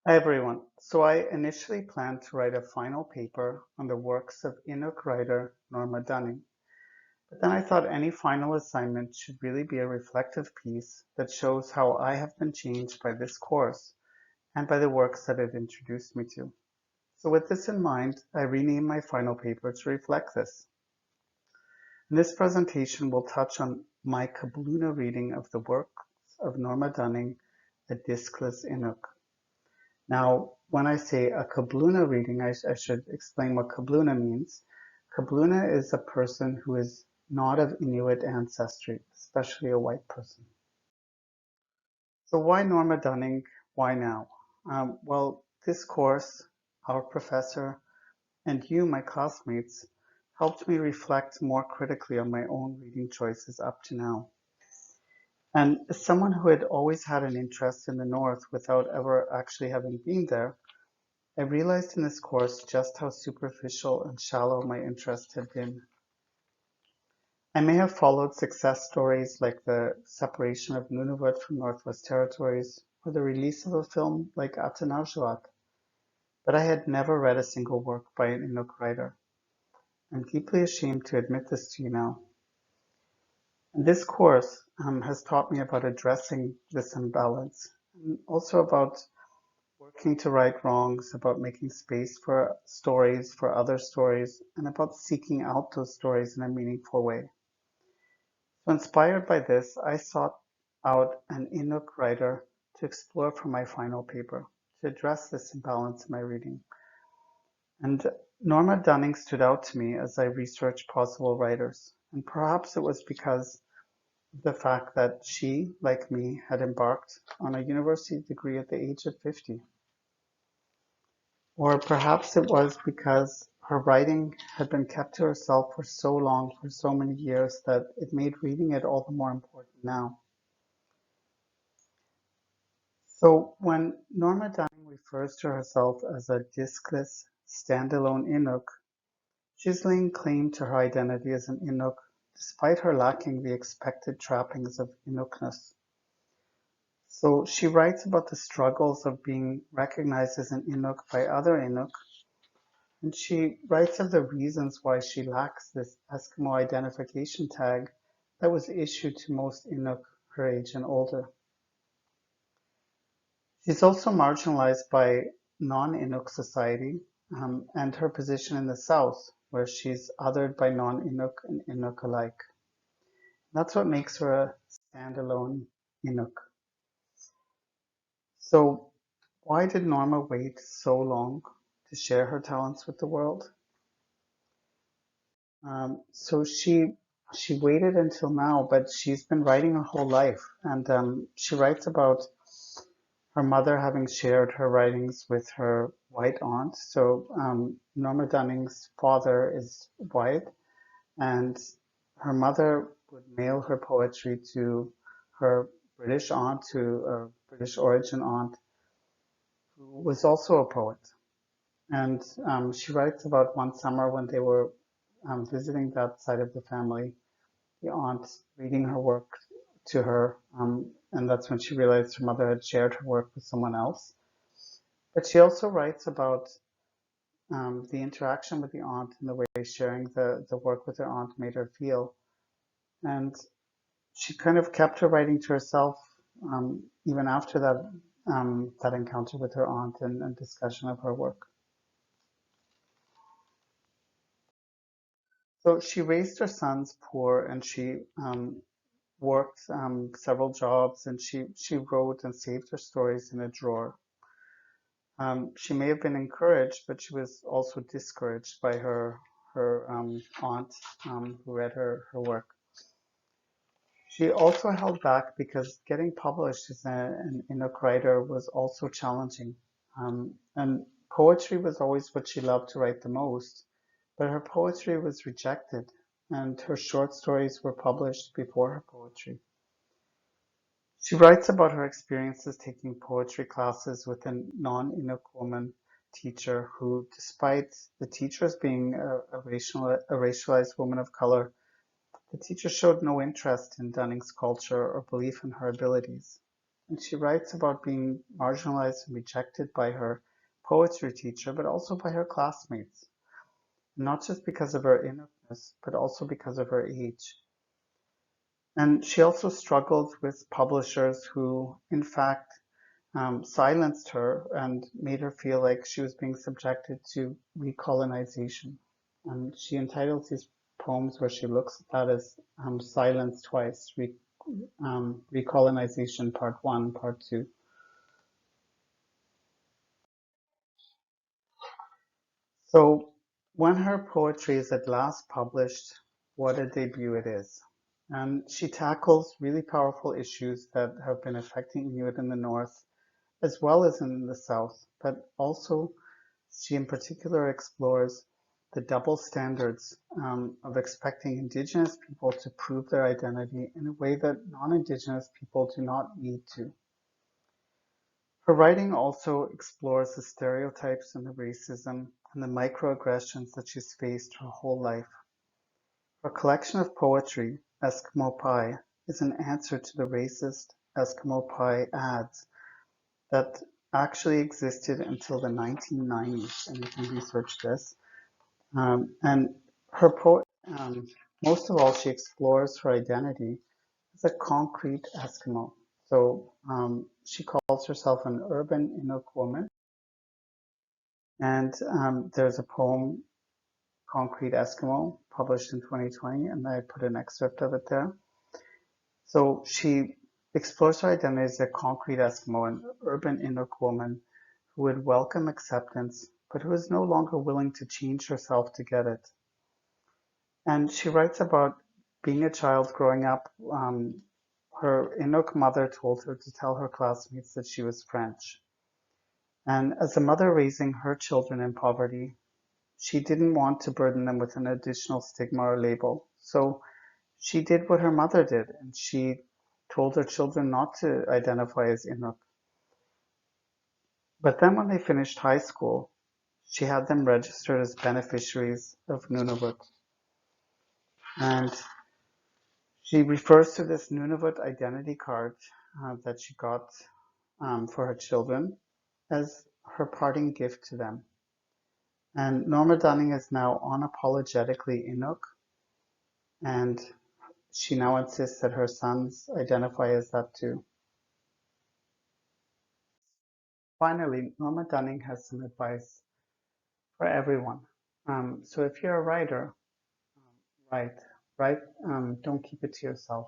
Hi everyone. So I initially planned to write a final paper on the works of Inuk writer Norma Dunning, but then I thought any final assignment should really be a reflective piece that shows how I have been changed by this course and by the works that it introduced me to. So with this in mind, I renamed my final paper to reflect this. In this presentation, we'll touch on my Kabloona reading of the works of Norma Dunning, A Discless Inuk. Now, when I say a Kabloona reading, I should explain what Kabloona means. Kabloona is a person who is not of Inuit ancestry, especially a white person. So why Norma Dunning? Why now? Well, this course, our professor, and you, my classmates, helped me reflect more critically on my own reading choices up to now. And as someone who had always had an interest in the North without ever actually having been there, I realized in this course just how superficial and shallow my interest had been. I may have followed success stories like the separation of Nunavut from Northwest Territories or the release of a film like Atanarjuat, but I had never read a single work by an Inuk writer. I'm deeply ashamed to admit this to you now. And this course has taught me about addressing this imbalance and also about working to right wrongs, about making space for stories, for other stories, and about seeking out those stories in a meaningful way. So inspired by this, I sought out an Inuk writer to explore for my final paper, to address this imbalance in my reading. And Norma Dunning stood out to me as I researched possible writers. And perhaps it was because of the fact that she, like me, had embarked on a university degree at the age of 50. Or perhaps it was because her writing had been kept to herself for so long, for so many years, that it made reading it all the more important now. So when Norma Dunning refers to herself as a discless, standalone Inuk, she's laying claim to her identity as an Inuk, despite her lacking the expected trappings of Inukness. So she writes about the struggles of being recognized as an Inuk by other Inuk, and she writes of the reasons why she lacks this Eskimo identification tag that was issued to most Inuk her age and older. She's also marginalized by non-Inuk society and her position in the South, where she's othered by non-Inuk and Inuk alike. That's what makes her a standalone Inuk. So why did Norma wait so long to share her talents with the world? So she waited until now, but she's been writing her whole life, and she writes about her mother having shared her writings with her white aunt. So Norma Dunning's father is white, and her mother would mail her poetry to her British aunt, to a British origin aunt, who was also a poet. And she writes about one summer when they were visiting that side of the family, the aunt reading her work to her, and that's when she realized her mother had shared her work with someone else. But she also writes about the interaction with the aunt and the way sharing the work with her aunt made her feel. And she kind of kept her writing to herself even after that encounter with her aunt and discussion of her work. So she raised her sons poor, and she worked several jobs, and she wrote and saved her stories in a drawer. She may have been encouraged, but she was also discouraged by her aunt who read her work. She also held back because getting published as an Inuk writer was also challenging. And poetry was always what she loved to write the most, but her poetry was rejected, and her short stories were published before her poetry. She writes about her experiences taking poetry classes with a non-Inuk woman teacher who, despite the teachers being a racialized woman of color, the teacher showed no interest in Dunning's culture or belief in her abilities. And she writes about being marginalized and rejected by her poetry teacher, but also by her classmates, not just because of her Inukness, but also because of her age. And she also struggled with publishers who, in fact, silenced her and made her feel like she was being subjected to recolonization. And she entitles these poems where she looks at that as Silence Twice, Recolonization Part 1, Part 2. So when her poetry is at last published, what a debut it is. And she tackles really powerful issues that have been affecting Inuit in the North as well as in the South, but also she in particular explores the double standards of expecting Indigenous people to prove their identity in a way that non-Indigenous people do not need to. Her writing also explores the stereotypes and the racism and the microaggressions that she's faced her whole life. Her collection of poetry, Eskimo Pie, is an answer to the racist Eskimo Pie ads that actually existed until the 1990s, and you can research this. And her most of all, she explores her identity as a concrete Eskimo. So she calls herself an urban Inuk woman. And there's a poem, Concrete Eskimo, published in 2020, and I put an excerpt of it there. So she explores her identity as a concrete Eskimo, an urban Inuk woman who would welcome acceptance, but who is no longer willing to change herself to get it. And she writes about being a child growing up. Her Inuk mother told her to tell her classmates that she was French. And as a mother raising her children in poverty, she didn't want to burden them with an additional stigma or label. So she did what her mother did, and she told her children not to identify as Inuk. But then when they finished high school, she had them registered as beneficiaries of Nunavut. And she refers to this Nunavut identity card that she got for her children as her parting gift to them. And Norma Dunning is now unapologetically Inuk, and she now insists that her sons identify as that too. Finally, Norma Dunning has some advice for everyone. So if you're a writer, write, don't keep it to yourself.